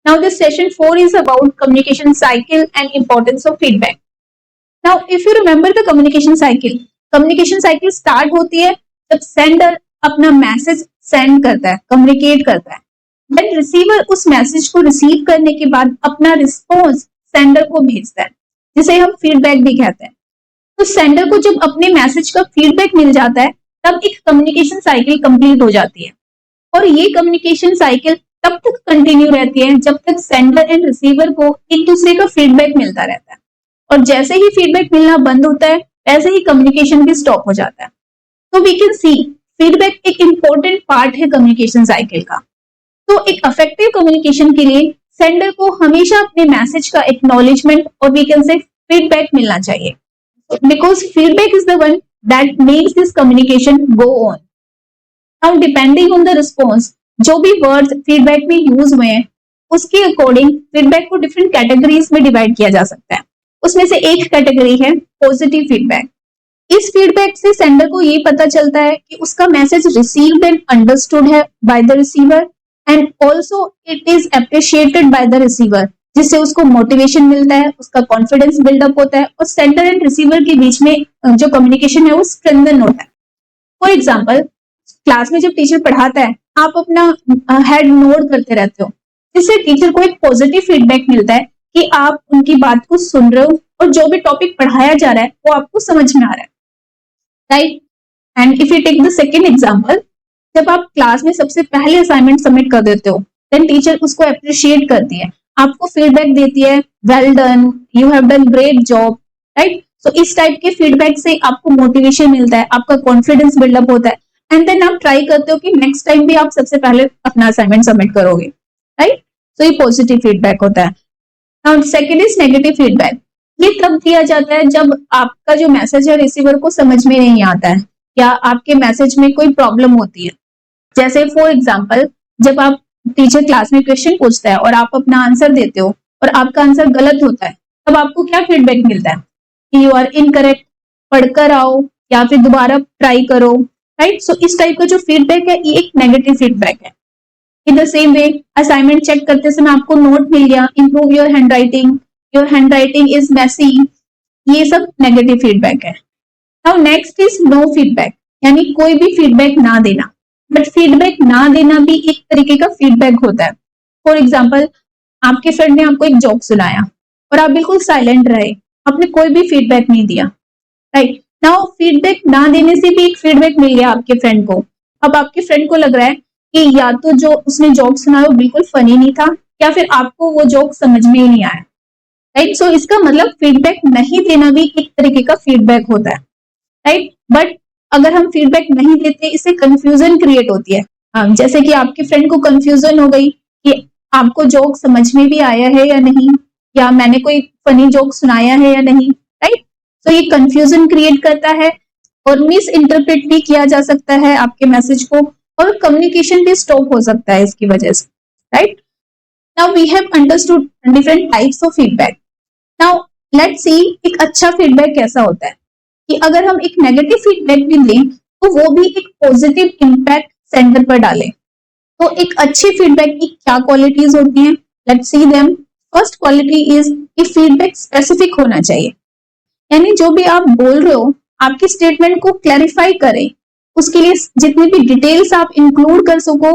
Now this session 4 is about communication cycle and importance of feedback. Now if you remember the communication cycle start होती है जब sender अपना message send करता है, communicate करता है, देन रिसीवर उस मैसेज को रिसीव करने के बाद अपना रिस्पॉन्स सेंडर को भेजता है, जिसे हम फीडबैक भी कहते हैं। तो सेंडर को जब अपने मैसेज का फीडबैक मिल जाता है तब एक कम्युनिकेशन साइकिल कंप्लीट हो जाती है, और ये कम्युनिकेशन साइकिल तब तक कंटिन्यू रहती है जब तक सेंडर एंड रिसीवर को एक दूसरे का फीडबैक मिलता रहता है, और जैसे ही फीडबैक मिलना बंद होता है वैसे ही कम्युनिकेशन भी स्टॉप हो जाता है। तो वी कैन सी फीडबैक एक इंपॉर्टेंट पार्ट है कम्युनिकेशन साइकिल का। तो एक इफेक्टिव कम्युनिकेशन के लिए सेंडर को हमेशा अपने मैसेज का एक्नॉलेजमेंट और वी कैन से फीडबैक मिलना चाहिए, because feedback is the one that makes this communication go on. Now depending on the response, जो भी वर्ड्स फीडबैक में यूज हुए हैं उसके अकॉर्डिंग फीडबैक को डिफरेंट कैटेगरीज में डिवाइड किया जा सकता है। उसमें से एक कैटेगरी है पॉजिटिव फीडबैक। इस फीडबैक से सेंडर को ये पता चलता है कि उसका मैसेज रिसीव्ड एंड अंडरस्टूड है by the receiver and also it is appreciated by the receiver, जिससे उसको मोटिवेशन मिलता है, उसका कॉन्फिडेंस बिल्डअप होता है और सेंडर एंड रिसीवर के बीच में जो कम्युनिकेशन है वो स्ट्रेंथन होता है। फॉर एग्जाम्पल, क्लास में जब टीचर पढ़ाता है आप अपना हेड नोड करते रहते हो, जिससे टीचर को एक पॉजिटिव फीडबैक मिलता है कि आप उनकी बात को सुन रहे हो और जो भी टॉपिक पढ़ाया जा रहा है वो आपको समझ में आ रहा है, right. And if you take the second example, जब आप क्लास में सबसे पहले असाइनमेंट सबमिट कर देते हो देन टीचर उसको अप्रिशिएट करती है, आपको फीडबैक देती है, well done, you have done great job, right. So इस टाइप के फीडबैक से आपको मोटिवेशन मिलता है, आपका कॉन्फिडेंस बिल्डअप होता है एंड देन आप ट्राई करते हो कि नेक्स्ट टाइम भी आप सबसे पहले अपना असाइनमेंट सबमिट करोगे, राइट। सो ये पॉजिटिव फीडबैक होता है। Now second is negative feedback. ये तब दिया जाता है जब आपका जो मैसेज है रिसीवर को समझ में नहीं आता है या आपके मैसेज में कोई प्रॉब्लम होती है। जैसे फॉर एग्जाम्पल, जब आप टीचर क्लास में क्वेश्चन पूछता है और आप अपना आंसर देते हो और आपका आंसर गलत होता है, तब आपको क्या फीडबैक मिलता है कि यू आर इनकरेक्ट, पढ़कर आओ या फिर दोबारा ट्राई करो, राइट। सो इस टाइप का जो फीडबैक है ये एक नेगेटिव फीडबैक है। In the same way, assignment check करते समय आपको नोट मिल गया, improve your handwriting is messy, ये सब नेगेटिव फीडबैक है। Now next is no feedback, यानी कोई भी फीडबैक ना देना। बट फीडबैक ना देना भी एक तरीके का फीडबैक होता है। फॉर एग्जाम्पल, आपके फ्रेंड ने आपको एक जोक सुनाया और आप बिल्कुल साइलेंट रहे, आपने कोई भी फीडबैक नहीं दिया, राइट। नाउ फीडबैक ना देने से भी एक फीडबैक मिल गया आपके फ्रेंड को। अब आपके फ्रेंड को लग रहा है कि या तो जो उसने जोक सुनाया वो बिल्कुल फनी नहीं था या फिर आपको वो जोक समझ में ही नहीं आया, राइट। सो इसका मतलब फीडबैक नहीं देना भी एक तरीके का फीडबैक होता है, राइट। बट अगर हम फीडबैक नहीं देते इससे कंफ्यूजन क्रिएट होती है। जैसे कि आपके फ्रेंड को कंफ्यूजन हो गई कि आपको जोक समझ में भी आया है या नहीं, या मैंने कोई फनी जोक सुनाया है या नहीं, राइट। तो ये कंफ्यूजन क्रिएट करता है और मिस इंटरप्रेट भी किया जा सकता है आपके मैसेज को, और कम्युनिकेशन भी स्टॉप हो सकता है इसकी वजह से, right. Now we have understood different types of feedback. Now let's see एक अच्छा फीडबैक कैसा होता है, कि अगर हम एक नेगेटिव फीडबैक भी दें तो वो भी एक पॉजिटिव इम्पैक्ट सेंडर पर डाले। तो एक अच्छे फीडबैक की क्या क्वालिटीज होती हैं, let's see them. First quality is कि फीडबैक स्पेसिफिक होना चाहिए, यानी जो भी आप बोल रहे हो आपकी स्टेटमेंट को क्लैरिफाई करें, उसके लिए जितनी भी डिटेल्स आप इंक्लूड कर सको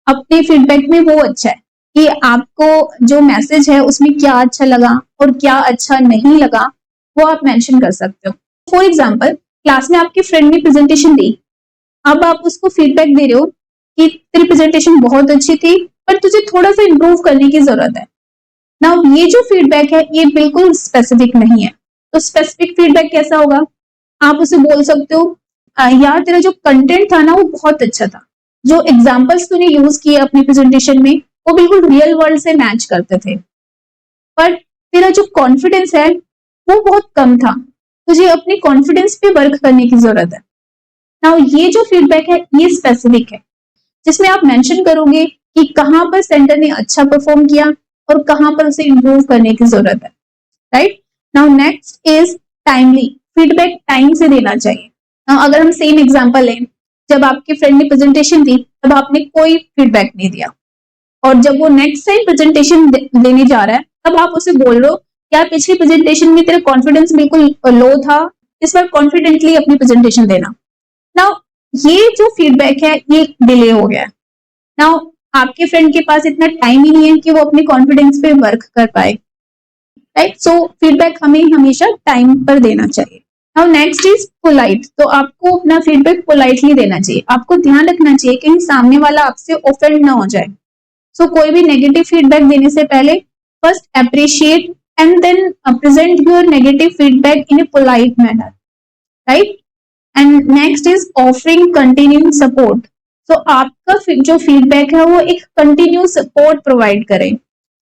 अपने फीडबैक में वो अच्छा है, कि आपको जो मैसेज है उसमें क्या अच्छा लगा और क्या अच्छा नहीं लगा वो आप मेंशन कर सकते हो। फॉर एग्जाम्पल, क्लास में आपके फ्रेंड ने प्रेजेंटेशन दी, अब आप उसको फीडबैक दे रहे हो कि तेरी प्रेजेंटेशन बहुत अच्छी थी पर तुझे थोड़ा सा इंप्रूव करने की जरूरत है। नाउ ये जो फीडबैक है ये बिल्कुल स्पेसिफिक नहीं है। तो स्पेसिफिक फीडबैक कैसा होगा, आप उसे बोल सकते हो यार तेरा जो कंटेंट था ना वो बहुत अच्छा था, जो एग्जाम्पल्स तूने यूज किए अपनी प्रेजेंटेशन में वो बिल्कुल रियल वर्ल्ड से मैच करते थे, पर तेरा जो कॉन्फिडेंस है वो बहुत कम था, तुझे अपने कॉन्फिडेंस पे वर्क करने की जरूरत है। नाउ ये जो फीडबैक है ये स्पेसिफिक है, जिसमें आप मेंशन करोगे कि कहां पर सेंटर ने अच्छा परफॉर्म किया और कहां पर उसे इंप्रूव करने की जरूरत है, right. Now next is timely, feedback time से देना चाहिए। नाउ अगर हम सेम एग्जांपल लें, जब आपके फ्रेंड ने प्रेजेंटेशन दी तब आपने कोई फीडबैक नहीं दिया, और जब वो नेक्स्ट टाइम प्रेजेंटेशन देने जा रहा है तब आप उसे बोल रहे हो क्या पिछली प्रेजेंटेशन में तेरा कॉन्फिडेंस बिल्कुल लो था, इस बार कॉन्फिडेंटली अपनी प्रेजेंटेशन देना। नाउ ये जो फीडबैक है ये डिले हो गया। नाउ आपके फ्रेंड के पास इतना टाइम ही नहीं है कि वो अपने कॉन्फिडेंस पे वर्क कर पाए, राइट। सो फीडबैक हमें हमेशा टाइम पर देना चाहिए। Now next is polite. तो आपको अपना फीडबैक पोलाइटली देना चाहिए। आपको ध्यान रखना चाहिए कहीं सामने वाला आपसे ऑफेंड ना हो जाए। सो कोई भी नेगेटिव फीडबैक देने से पहले first appreciate and then present your negative feedback in a polite manner, right. And next is offering continuing support. तो आपका जो फीडबैक है वो एक कंटिन्यू सपोर्ट प्रोवाइड करे।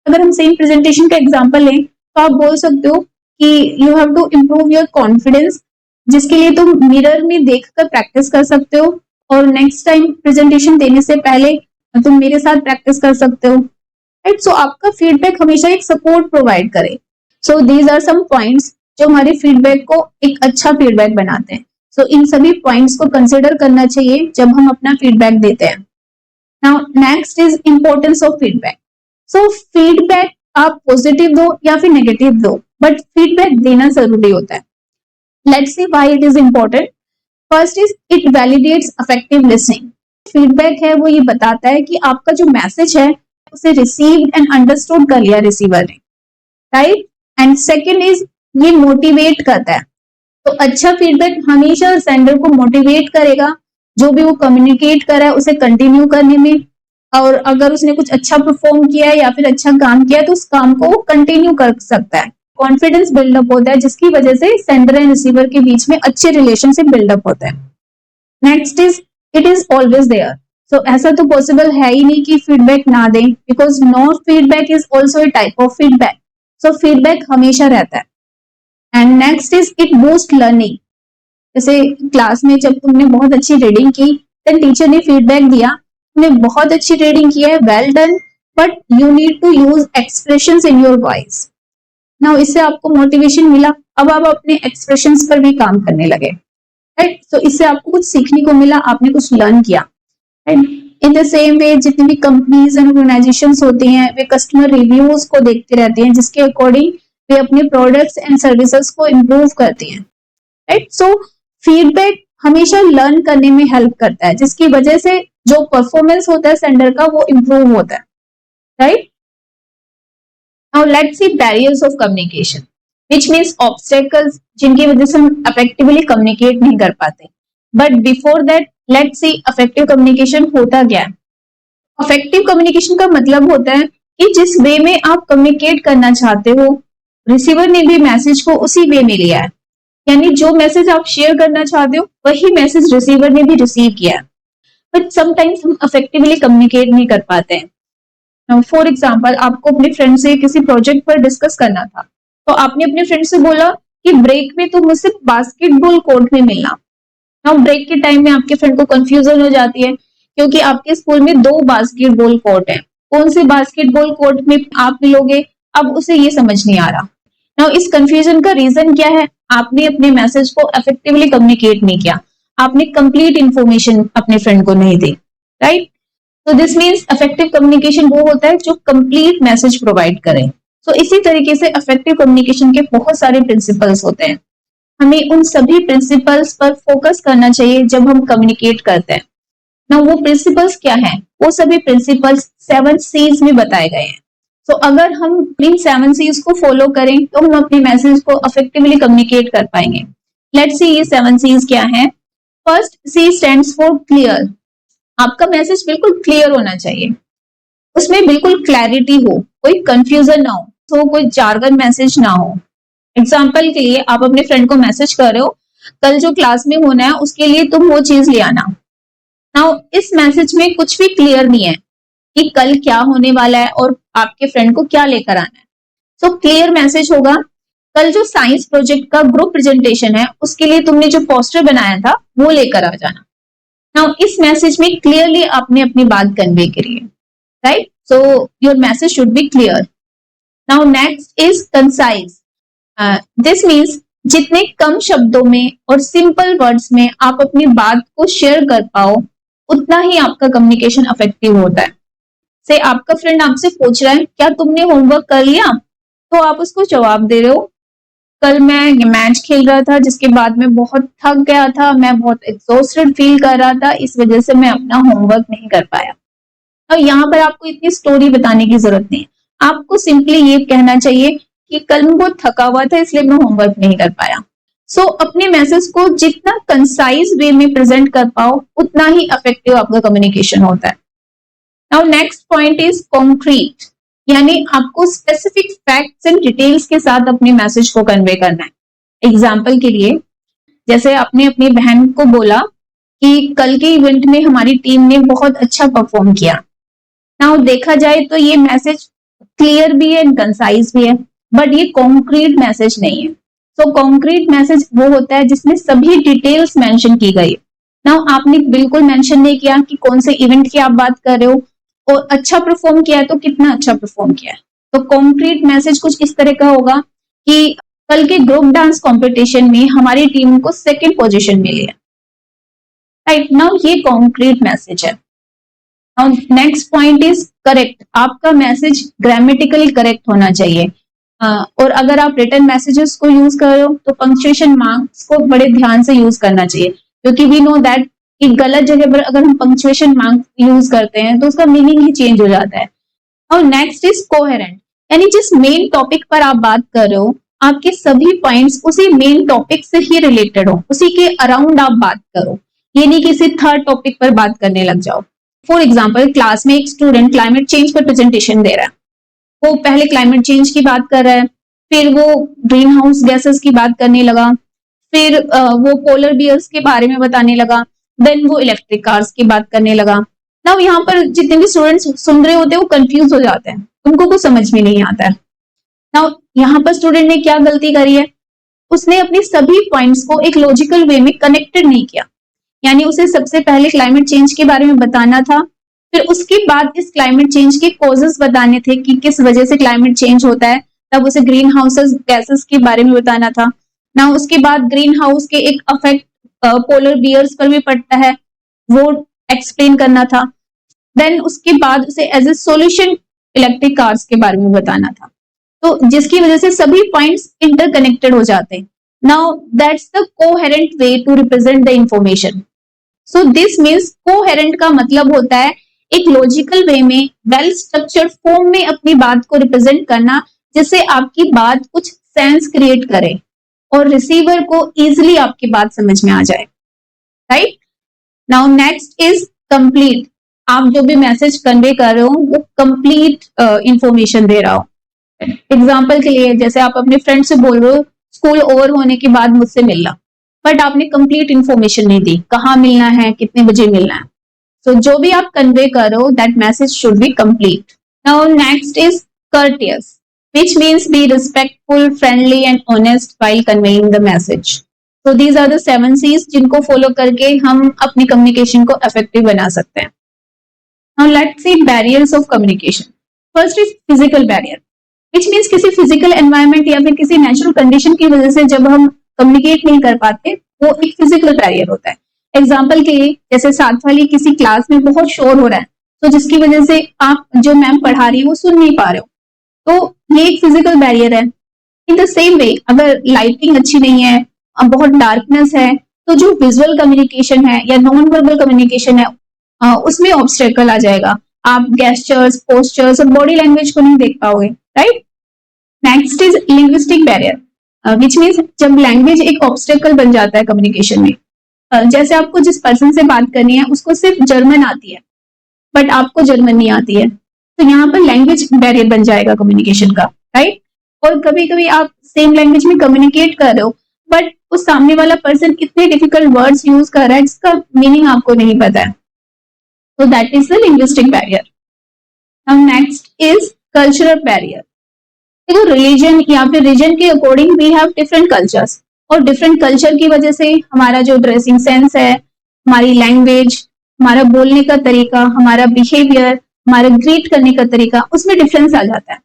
अगर हम सेम प्रेजेंटेशन का एग्जांपल लें तो आप बोल सकते हो कि you have to improve your confidence, जिसके लिए तुम मिरर में देखकर प्रैक्टिस कर सकते हो और नेक्स्ट टाइम प्रेजेंटेशन देने से पहले तुम मेरे साथ प्रैक्टिस कर सकते हो, राइट। सो आपका फीडबैक हमेशा एक सपोर्ट प्रोवाइड करे। So these are some points जो हमारे फीडबैक को एक अच्छा फीडबैक बनाते हैं। सो इन सभी पॉइंट्स को कंसिडर करना चाहिए जब हम अपना फीडबैक देते हैं। Now next is importance of feedback. So feedback आप पॉजिटिव दो या फिर नेगेटिव दो, बट फीडबैक देना जरूरी होता है। Let's see why it is important. First is it validates effective listening. Feedback है वो ये बताता है कि आपका जो मैसेज है उसे रिसीव्ड एंड अंडरस्टूड कर लिया रिसीवर ने, राइट। एंड सेकेंड इज ये मोटिवेट करता है। तो अच्छा फीडबैक हमेशा सेंडर को मोटिवेट करेगा, जो भी वो कम्युनिकेट कर रहा है उसे कंटिन्यू करने में। और अगर उसने कुछ अच्छा परफॉर्म किया है या फिर अच्छा काम किया है तो उस काम को वो कंटिन्यू कर सकता है। कॉन्फिडेंस बिल्डअप होता है जिसकी वजह से सेंडर एंड रिसीवर के बीच में अच्छे रिलेशनशिप बिल्डअप होता है। Next is it is always there. So ऐसा तो पॉसिबल है ही नहीं कि फीडबैक ना दें, because no feedback is also a type of feedback. So feedback हमेशा रहता है। And next is it boost learning. जैसे क्लास में जब तुमने बहुत अच्छी रीडिंग की देन टीचर ने फीडबैक दिया तुमने बहुत अच्छी रीडिंग की है, well done, but you need to use expressions in your voice. Now इससे आपको मोटिवेशन मिला, अब आप अपने एक्सप्रेशंस पर भी काम करने लगे, राइट। सो इससे आपको कुछ सीखने को मिला, आपने कुछ लर्न किया, राइट। इन द सेम वे जितनी भी कंपनीज एंड ऑर्गेनाइजेशंस होती हैं वे कस्टमर रिव्यूज को देखते रहते हैं जिसके अकॉर्डिंग वे अपने प्रोडक्ट्स एंड सर्विसेज को इम्प्रूव करती हैं, राइट। सो फीडबैक हमेशा लर्न करने में हेल्प करता है जिसकी वजह से जो परफॉर्मेंस होता है सेंडर का वो इम्प्रूव होता है, right. Now let's C barriers of communication, which means obstacles जिनकी वजह से हम इफेक्टिवली कम्युनिकेट नहीं कर पाते। But before that let's see effective communication होता क्या है। इफेक्टिव कम्युनिकेशन का मतलब होता है कि जिस वे में आप कम्युनिकेट करना चाहते हो रिसीवर ने भी मैसेज को उसी वे में लिया है, यानी जो मैसेज आप शेयर करना चाहते हो वही मैसेज रिसीवर ने भी रिसीव किया है। बट समटाइम्स हम इफेक्टिवली कम्युनिकेट नहीं कर पाते हैं। फॉर एग्जाम्पल आपको अपने फ्रेंड से किसी प्रोजेक्ट पर डिस्कस करना था तो आपने अपने फ्रेंड से बोला कि ब्रेक में तुम मुझसे बास्केटबॉल कोर्ट में मिलना। नाउ ब्रेक के टाइम में आपके फ्रेंड को कंफ्यूजन हो जाती है क्योंकि आपके स्कूल में 2 बास्केटबॉल कोर्ट हैं, कौन से बास्केटबॉल कोर्ट में आप मिलोगे अब उसे ये समझ नहीं आ रहा। नाउ इस कंफ्यूजन का रीजन क्या है, आपने अपने मैसेज को इफेक्टिवली कम्युनिकेट नहीं किया, आपने कंप्लीट इंफॉर्मेशन अपने फ्रेंड को नहीं दी, राइट। तो दिस मीन्स इफेक्टिव कम्युनिकेशन वो होता है जो कंप्लीट मैसेज प्रोवाइड करे। सो इसी तरीके से इफेक्टिव कम्युनिकेशन के बहुत सारे प्रिंसिपल्स होते हैं, हमें उन सभी प्रिंसिपल्स पर फोकस करना चाहिए जब हम कम्युनिकेट करते हैं। ना वो प्रिंसिपल्स क्या हैं, वो सभी प्रिंसिपल्स 7 C's में बताए गए हैं। तो अगर हम इन 7 C's को फॉलो करें तो हम अपने मैसेज को इफेक्टिवली कम्युनिकेट कर पाएंगे। लेट्स सी ये 7 C's क्या है। First C stands for clear. आपका मैसेज बिल्कुल क्लियर होना चाहिए, उसमें बिल्कुल क्लैरिटी हो, कोई कंफ्यूजन ना हो, तो कोई जार्गन मैसेज ना हो। एग्जाम्पल के लिए आप अपने फ्रेंड को मैसेज कर रहे हो कल जो क्लास में होना है उसके लिए तुम वो चीज ले आना। नाउ इस मैसेज में कुछ भी क्लियर नहीं है कि कल क्या होने वाला है और आपके फ्रेंड को क्या लेकर आना है। सो क्लियर मैसेज होगा कल जो साइंस प्रोजेक्ट का ग्रुप प्रेजेंटेशन है उसके लिए तुमने जो पोस्टर बनाया था वो लेकर आ जाना। नाउ इस मैसेज में क्लियरली आपने अपनी बात कन्वे करी है, right. So your message should be clear. Now next is concise. This means जितने कम शब्दों में और सिंपल वर्ड्स में आप अपनी बात को शेयर कर पाओ उतना ही आपका कम्युनिकेशन इफेक्टिव होता है। से आपका फ्रेंड आपसे पूछ रहा है क्या तुमने होमवर्क कर लिया, तो आप उसको जवाब दे रहे हो कल मैं मैच खेल रहा था जिसके बाद मैं बहुत थक गया था, मैं बहुत एग्जॉस्टेड फील कर रहा था, इस वजह से मैं अपना होमवर्क नहीं कर पाया। और यहाँ पर आपको इतनी स्टोरी बताने की जरूरत नहीं है, आपको सिंपली ये कहना चाहिए कि कल मैं बहुत थका हुआ था इसलिए मैं होमवर्क नहीं कर पाया। सो अपने मैसेज को जितना कंसाइज वे में प्रेजेंट कर पाओ उतना ही इफेक्टिव आपका कम्युनिकेशन होता है। Now next point is concrete, यानी आपको स्पेसिफिक फैक्ट्स एंड डिटेल्स के साथ अपने मैसेज को कन्वे करना है। एग्जाम्पल के लिए जैसे आपने अपनी बहन को बोला कि कल के इवेंट में हमारी टीम ने बहुत अच्छा परफॉर्म किया। नाउ देखा जाए तो ये मैसेज क्लियर भी है, कंसाइज भी है, बट ये कॉन्क्रीट मैसेज नहीं है। सो कॉन्क्रीट मैसेज वो होता है जिसमें सभी डिटेल्स मेंशन की गई। नाउ आपने बिल्कुल मेंशन नहीं किया कि कौन से इवेंट की आप बात कर रहे हो और अच्छा परफॉर्म किया है तो कितना अच्छा परफॉर्म किया है। तो कॉन्क्रीट मैसेज कुछ इस तरह का होगा कि कल के ग्रुप डांस कंपटीशन में हमारी टीम को सेकंड पोजीशन मिली है। राइट, नाउ ये कॉन्क्रीट मैसेज है। Now next point is correct, आपका मैसेज ग्रामेटिकली करेक्ट होना चाहिए। और अगर आप रिटन मैसेजेस को यूज कर रहे हो तो पंक्चुएशन मार्क्स को बड़े ध्यान से यूज करना चाहिए, क्योंकि वी नो दैट कि गलत जगह पर अगर हम पंक्चुएशन मार्क्स यूज करते हैं तो उसका मीनिंग ही चेंज हो जाता है। और नेक्स्ट इज कोहेरेंट, यानी जिस मेन टॉपिक पर आप बात कर रहे हो आपके सभी पॉइंट्स उसी मेन टॉपिक से ही रिलेटेड हो, उसी के अराउंड आप बात करो, ये नहीं किसी थर्ड टॉपिक पर बात करने लग जाओ। फॉर एग्जाम्पल क्लास में एक स्टूडेंट क्लाइमेट चेंज पर प्रेजेंटेशन दे रहा है, वो पहले क्लाइमेट चेंज की बात कर रहा है, फिर वो ग्रीन हाउस गैसेस की बात करने लगा, फिर वो पोलर बियर्स के बारे में बताने लगा, देन वो इलेक्ट्रिक कार्स की बात करने लगा। ना यहाँ पर जितने भी स्टूडेंट्स सुन रहे होते हैं वो कंफ्यूज हो जाते हैं, उनको कुछ समझ में नहीं आता है। ना यहाँ पर स्टूडेंट ने क्या गलती करी है, उसने अपनी सभी पॉइंट्स को एक लॉजिकल वे में कनेक्टेड नहीं किया, यानी उसे सबसे पहले क्लाइमेट चेंज के बारे में बताना था, फिर उसके बाद इस क्लाइमेट चेंज के कॉजेस बताने थे कि किस वजह से क्लाइमेट चेंज होता है, तब उसे ग्रीन हाउस गैसेस के बारे में बताना था ना, उसके बाद ग्रीन हाउस के एक इफेक्ट पोलर बियर्स पर भी पड़ता है वो एक्सप्लेन करना था, देन उसके बाद उसे as a solution electric cars के बारे में बताना था, तो जिसकी वजह से सभी पॉइंट्स इंटरकनेक्टेड हो जाते हैं। Now that's the coherent way to represent the information. So this means coherent का मतलब होता है एक लॉजिकल वे में वेल स्ट्रक्चर्ड फॉर्म में अपनी बात को रिप्रेजेंट करना, जिससे आपकी बात कुछ सेंस क्रिएट करे और रिसीवर को इजीली आपकी बात समझ में आ जाए। Right, now next is complete, आप जो भी मैसेज कन्वे कर रहे हो वो कंप्लीट इंफॉर्मेशन दे रहा हो। एग्जाम्पल के लिए जैसे आप अपने फ्रेंड से बोल रहे हो स्कूल ओवर होने के बाद मुझसे मिलना, बट आपने कंप्लीट इंफॉर्मेशन नहीं दी, कहाँ मिलना है, कितने बजे मिलना है। So, जो भी आप कन्वे कर रहे हो that message should be complete. Now next is courteous, which means be respectful, friendly and honest while conveying the message. So these are the 7 C's जिनको फॉलो करके हम अपनी कम्युनिकेशन को इफेक्टिव बना सकते हैं। Now let's see barriers of communication. First is physical barrier, which means किसी physical environment या फिर किसी नेचुरल कंडीशन की वजह से जब हम कम्युनिकेट नहीं कर पाते वो एक फिजिकल बैरियर होता है। एग्जाम्पल के लिए जैसे साथ वाली किसी क्लास में बहुत शोर हो रहा है, तो जिसकी वजह से आप जो मैम पढ़ा रही है वो सुन नहीं पा रहे हो, तो ये एक फिजिकल बैरियर है। इन द सेम वे अगर लाइटिंग अच्छी नहीं है, बहुत डार्कनेस है, तो जो विजुअल कम्युनिकेशन है या नॉन वर्बल कम्युनिकेशन है उसमें ऑब्स्टेकल आ जाएगा, आप गेस्चर्स, पोस्चर्स और बॉडी लैंग्वेज को नहीं देख पाओगे। Right, next is linguistic barrier, which means जब लैंग्वेज एक ऑब्स्टेकल बन जाता है कम्युनिकेशन में। जैसे आपको जिस पर्सन से बात करनी है उसको सिर्फ जर्मन आती है बट आपको जर्मन नहीं आती है, तो यहाँ पर लैंग्वेज बैरियर बन जाएगा कम्युनिकेशन का। राइट, और कभी कभी आप सेम लैंग्वेज में कम्युनिकेट कर रहे हो बट उस सामने वाला पर्सन इतने डिफिकल्ट वर्ड्स यूज कर रहा है जिसका मीनिंग आपको नहीं पता है, तो that is the linguistic barrier. Now next is cultural barrier. देखो रिलीजन या फिर रीजन के according we have different cultures, और डिफरेंट कल्चर की वजह से हमारा जो ड्रेसिंग सेंस है, हमारी लैंग्वेज, हमारा बोलने का तरीका, हमारा बिहेवियर, हमारा ग्रीट करने का तरीका, उसमें डिफरेंस आ जाता है।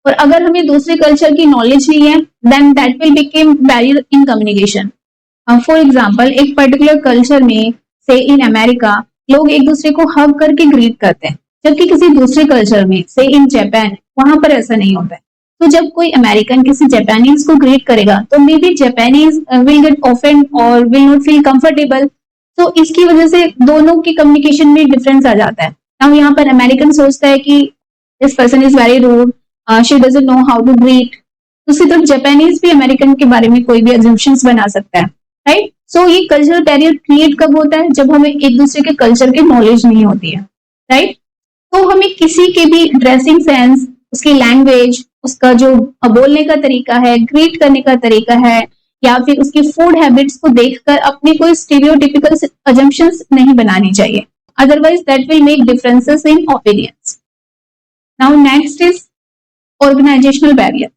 और अगर हमें दूसरे कल्चर की नॉलेज नहीं है then that will become barrier in communication. For example एक पर्टिकुलर कल्चर में से इन अमेरिका लोग एक दूसरे को हग करके ग्रीट करते हैं, जबकि किसी दूसरे कल्चर में, से इन जापान, वहां पर ऐसा नहीं होता है। तो जब कोई अमेरिकन किसी जापानीज को ग्रीट करेगा तो may be Japanese will get offend और विल नॉट फील कंफर्टेबल। तो इसकी वजह से दोनों की कम्युनिकेशन में डिफरेंस आ जाता है। अब यहाँ पर अमेरिकन सोचता है कि this person is very rude, she doesn't know how to greet. दूसरी तरफ जापानीज भी अमेरिकन के बारे में कोई भी अजम्पशंस बना सकता है, राइट। सो ये कल्चरल बैरियर क्रिएट कब होता है? जब हमें एक दूसरे के कल्चर की नॉलेज नहीं होती है, राइट। तो हमें किसी के भी ड्रेसिंग सेंस, उसकी लैंग्वेज, उसका जो बोलने का तरीका है, ग्रीट करने का तरीका है, या फिर उसकी फूड हैबिट्स को देखकर अपने कोई स्टीरियोटिपिकल अजम्पशंस नहीं बनानी चाहिए, otherwise that will make differences in opinions. Now next is organisational barrier.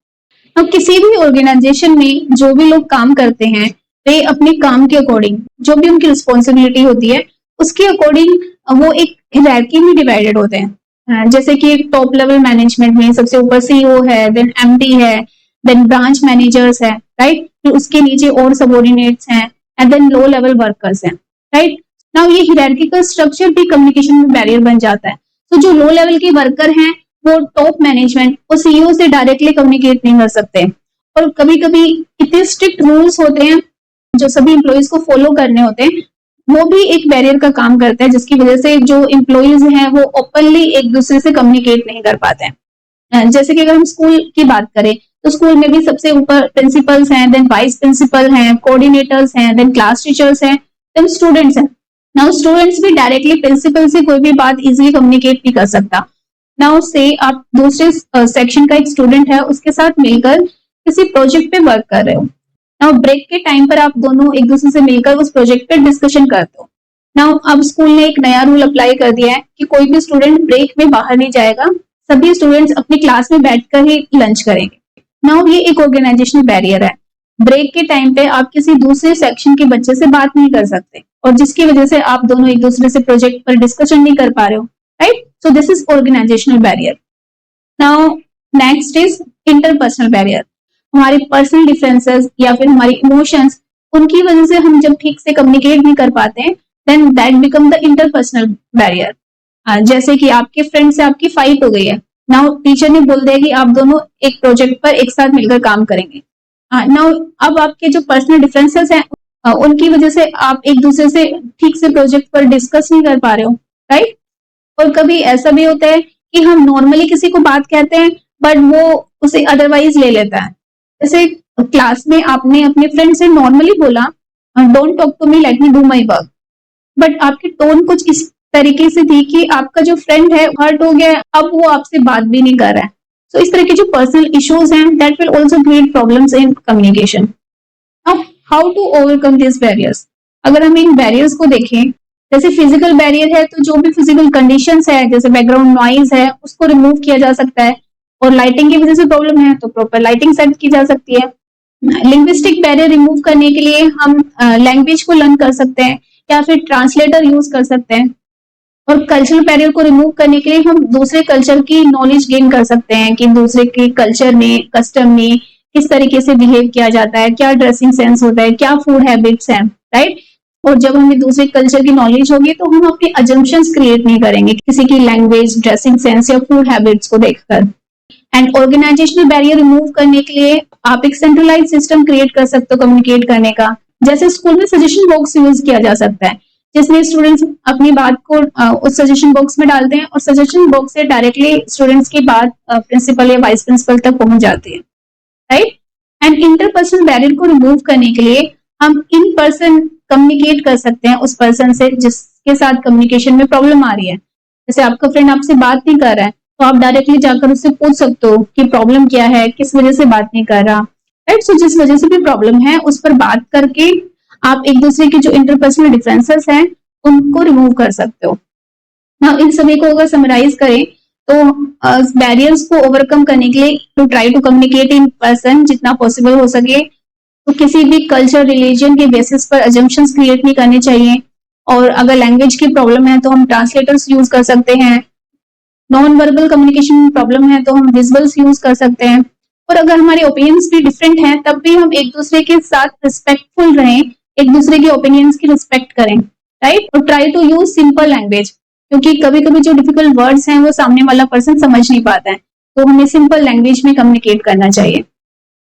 अब किसी भी ऑर्गेनाइजेशन में जो भी लोग काम करते हैं, वे अपने काम के अकॉर्डिंग, जो भी उनकी रिस्पॉन्सिबिलिटी होती है उसके अकॉर्डिंग वो एक हायरार्की में डिवाइडेड होते हैं। जैसे कि टॉप लेवल मैनेजमेंट में सबसे ऊपर सीईओ है, देन एमडी है, देन ब्रांच मैनेजर्स है, राइट। फिर उसके नीचे और सबऑर्डिनेट्स हैं, and then low level workers हैं, राइट। नाउ ये हायरार्किकल स्ट्रक्चर भी कम्युनिकेशन में बैरियर बन जाता है। तो जो लो लेवल के वर्कर हैं वो टॉप मैनेजमेंट और सीईओ से डायरेक्टली कम्युनिकेट नहीं कर सकते, और कभी कभी इतने स्ट्रिक्ट रूल्स होते हैं जो सभी एम्प्लॉइज को फॉलो करने होते हैं, वो भी एक बैरियर का काम करता है, जिसकी वजह से जो एम्प्लॉइज हैं वो ओपनली एक दूसरे से कम्युनिकेट नहीं कर पाते हैं। जैसे कि अगर हम स्कूल की बात करें तो स्कूल में भी सबसे ऊपर प्रिंसिपल्स हैं, देन वाइस प्रिंसिपल हैं, कोऑर्डिनेटर्स हैं, देन क्लास टीचर्स हैं, देन स्टूडेंट्स हैं। नाउ स्टूडेंट्स भी डायरेक्टली प्रिंसिपल से कोई भी बात इजीली कम्युनिकेट नहीं कर सकता। नाउ से आप दूसरे सेक्शन का एक स्टूडेंट है, उसके साथ मिलकर किसी प्रोजेक्ट पे वर्क कर रहे हो। नाउ ब्रेक के टाइम पर आप दोनों एक दूसरे से मिलकर उस प्रोजेक्ट पे डिस्कशन करते हो। नाउ अब स्कूल ने एक नया रूल अप्लाई कर दिया है कि कोई भी स्टूडेंट ब्रेक में बाहर नहीं जाएगा, सभी स्टूडेंट्स अपनी क्लास में बैठकर ही लंच करेंगे। नाउ ये एक ऑर्गेनाइजेशनल बैरियर है। ब्रेक के टाइम पे आप किसी दूसरे सेक्शन के बच्चे से बात नहीं कर सकते, और जिसकी वजह से आप दोनों एक दूसरे से प्रोजेक्ट पर डिस्कशन नहीं कर पा रहे हो, right. So this is organisational barrier. Now next is interpersonal barrier. हमारे पर्सनल डिफरेंसेस या फिर हमारी इमोशंस, उनकी वजह से हम जब ठीक से कम्युनिकेट नहीं कर पाते हैं, then that become the interpersonal barrier. जैसे कि आपके फ्रेंड से आपकी फाइट हो गई है, नाउ टीचर ने बोल दिया कि आप दोनों एक प्रोजेक्ट पर एक साथ मिलकर काम करेंगे। नाउ अब आपके जो पर्सनल डिफरेंसेस हैं उनकी वजह से आप एक दूसरे से ठीक से प्रोजेक्ट पर डिस्कस नहीं कर पा रहे हो, राइट। और कभी ऐसा भी होता है कि हम नॉर्मली किसी को बात कहते हैं बट वो उसे अदरवाइज ले लेता है। जैसे क्लास में आपने अपने फ्रेंड से नॉर्मली बोला, don't talk to me, let me do my work, but आपकी टोन कुछ इस तरीके से थी कि आपका जो फ्रेंड है हर्ट हो गया, अब वो आपसे बात भी नहीं कर रहा है। तो इस तरह के जो पर्सनल इश्यूज हैं that will also create problems in communication. अब how to overcome this barriers? अगर हम इन बैरियर्स को देखें, जैसे फिजिकल बैरियर है तो जो भी फिजिकल कंडीशंस है, जैसे बैकग्राउंड नॉइज है, उसको रिमूव किया जा सकता है, और लाइटिंग की वजह से प्रॉब्लम है तो प्रॉपर लाइटिंग सेट की जा सकती है। लिंग्विस्टिक बैरियर रिमूव करने के लिए हम लैंग्वेज को लर्न कर सकते हैं या फिर ट्रांसलेटर यूज कर सकते हैं, और कल्चरल बैरियर को रिमूव करने के लिए हम दूसरे कल्चर की नॉलेज गेन कर सकते हैं कि दूसरे के कल्चर में, कस्टम में किस तरीके से बिहेव किया जाता है, क्या ड्रेसिंग सेंस होता है, क्या फूड हैबिट्स हैं, राइट। और जब हमें दूसरे कल्चर की नॉलेज होगी तो हम अपनी अजम्पशंस क्रिएट नहीं करेंगे किसी की लैंग्वेज, ड्रेसिंग सेंस या फूड हैबिट्स को देखकर। एंड ऑर्गेनाइजेशनल बैरियर रिमूव करने के लिए आप एक सेंट्रलाइज सिस्टम क्रिएट कर सकते हो कम्युनिकेट करने का। जैसे स्कूल में सजेशन बॉक्स यूज किया जा सकता है, जिसमें स्टूडेंट्स अपनी बात को उस सजेशन बॉक्स में डालते हैं और सजेशन बॉक्स से डायरेक्टली स्टूडेंट्स की बात प्रिंसिपल या वाइस प्रिंसिपल तक पहुंच जाती है, राइट। एंड इंटरपर्सनल बैरियर को रिमूव करने के लिए हम इन पर्सन कम्युनिकेट कर सकते हैं उस पर्सन से जिसके साथ कम्युनिकेशन में प्रॉब्लम आ रही है। जैसे आपका फ्रेंड आपसे बात नहीं कर रहा है तो आप डायरेक्टली जाकर उससे पूछ सकते हो कि प्रॉब्लम क्या है, किस वजह से बात नहीं कर रहा, राइट। सो जिस वजह से भी प्रॉब्लम है उस पर बात करके आप एक दूसरे के जो इंटरपर्सनल डिफरेंसेस हैं उनको रिमूव कर सकते हो। ना इन सभी को अगर समराइज करें तो बैरियर्स को ओवरकम करने के लिए to try to communicate in person जितना पॉसिबल हो सके, तो किसी भी कल्चर, रिलीजन के बेसिस पर अजम्पशंस क्रिएट नहीं करने चाहिए। और अगर लैंग्वेज की प्रॉब्लम है तो हम ट्रांसलेटर्स यूज कर सकते हैं। नॉन वर्बल कम्युनिकेशन प्रॉब्लम है तो हम विजुअल्स यूज कर सकते हैं। और अगर हमारे ओपिनियंस भी डिफरेंट हैं तब भी हम एक दूसरे के साथ रिस्पेक्टफुल रहें, एक दूसरे के ओपिनियंस की रिस्पेक्ट करें, राइट। और try to use simple language. क्योंकि कभी कभी जो डिफिकल्ट वर्ड्स हैं वो सामने वाला पर्सन समझ नहीं पाता है, तो हमें सिंपल लैंग्वेज में कम्युनिकेट करना चाहिए।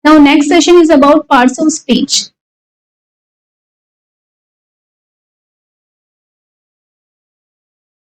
Now next session is about parts of speech.